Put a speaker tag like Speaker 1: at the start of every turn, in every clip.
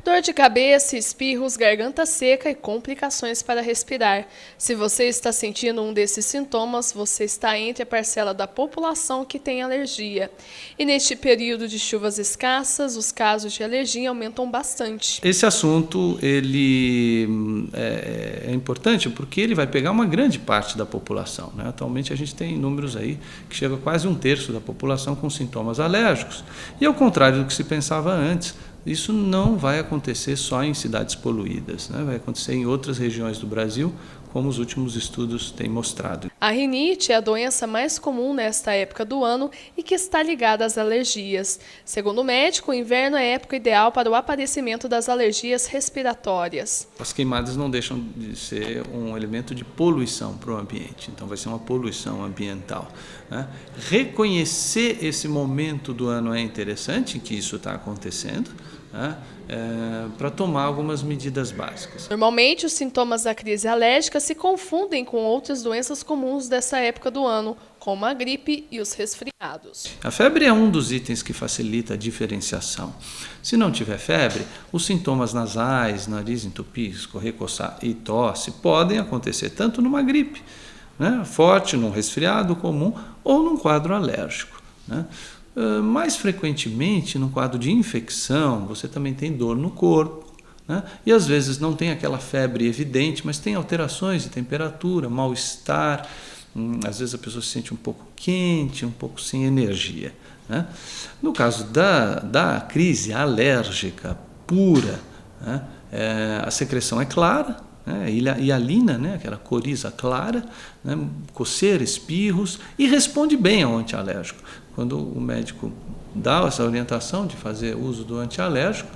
Speaker 1: Dor de cabeça, espirros, garganta seca e complicações para respirar. Se você está sentindo um desses sintomas, você está entre a parcela da população que tem alergia. E neste período de chuvas escassas, os casos de alergia aumentam bastante.
Speaker 2: Esse assunto ele é importante porque ele vai pegar uma grande parte da população, né? Atualmente a gente tem números aí que chega a quase 1/3 da população com sintomas alérgicos. E ao contrário do que se pensava antes, isso não vai acontecer só em cidades poluídas, né? Vai acontecer em outras regiões do Brasil, como os últimos estudos têm mostrado.
Speaker 1: A rinite é a doença mais comum nesta época do ano e que está ligada às alergias. Segundo o médico, o inverno é a época ideal para o aparecimento das alergias respiratórias.
Speaker 2: As queimadas não deixam de ser um elemento de poluição para o ambiente, então vai ser uma poluição ambiental, né? Reconhecer esse momento do ano é interessante, que isso está acontecendo, né? Para tomar algumas medidas básicas.
Speaker 1: Normalmente, os sintomas da crise alérgica se confundem com outras doenças comuns dessa época do ano, como a gripe e os resfriados.
Speaker 2: A febre é um dos itens que facilita a diferenciação. Se não tiver febre, os sintomas nasais, nariz entupir, escorrer, coçar e tosse podem acontecer tanto numa gripe, né, forte, num resfriado comum ou num quadro alérgico, né? Mais frequentemente, no quadro de infecção, você também tem dor no corpo, né? E às vezes não tem aquela febre evidente, mas tem alterações de temperatura, mal-estar, às vezes a pessoa se sente um pouco quente, um pouco sem energia, né? No caso da crise alérgica pura, né, a secreção é clara, né, hialina, né, aquela coriza clara, né, coceira, espirros, e responde bem ao antialérgico. Quando o médico dá essa orientação de fazer uso do antialérgico,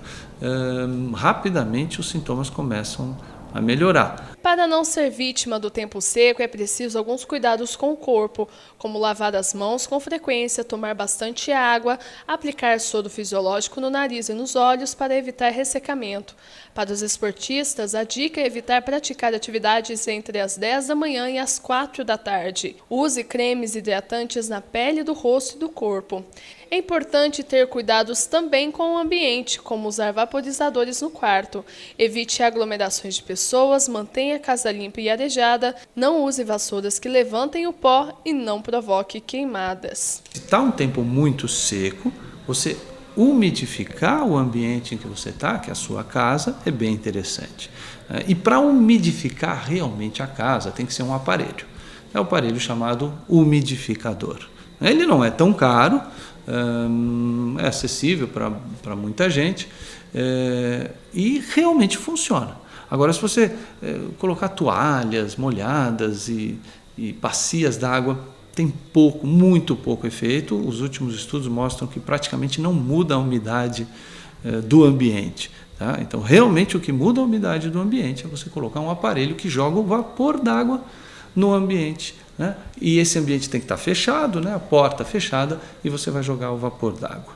Speaker 2: rapidamente os sintomas começam a melhorar.
Speaker 1: Para não ser vítima do tempo seco, é preciso alguns cuidados com o corpo, como lavar as mãos com frequência, tomar bastante água, aplicar soro fisiológico no nariz e nos olhos para evitar ressecamento. Para os esportistas, a dica é evitar praticar atividades entre as 10 da manhã e as 4 da tarde. Use cremes hidratantes na pele do rosto e do corpo. É importante ter cuidados também com o ambiente, como usar vaporizadores no quarto. Evite aglomerações de pessoas, mantenha a casa limpa e arejada, não use vassouras que levantem o pó e não provoque queimadas.
Speaker 2: Se está um tempo muito seco, você umidificar o ambiente em que você está, que é a sua casa, é bem interessante. E para umidificar realmente a casa, tem que ser um aparelho. É o aparelho chamado umidificador. Ele não é tão caro, é acessível para muita gente e realmente funciona. Agora, se você colocar toalhas molhadas e bacias d'água, tem muito pouco efeito. Os últimos estudos mostram que praticamente não muda a umidade do ambiente, tá? Então, realmente o que muda a umidade do ambiente é você colocar um aparelho que joga o vapor d'água no ambiente, né? E esse ambiente tem que estar fechado, né? A porta fechada, e você vai jogar o vapor d'água.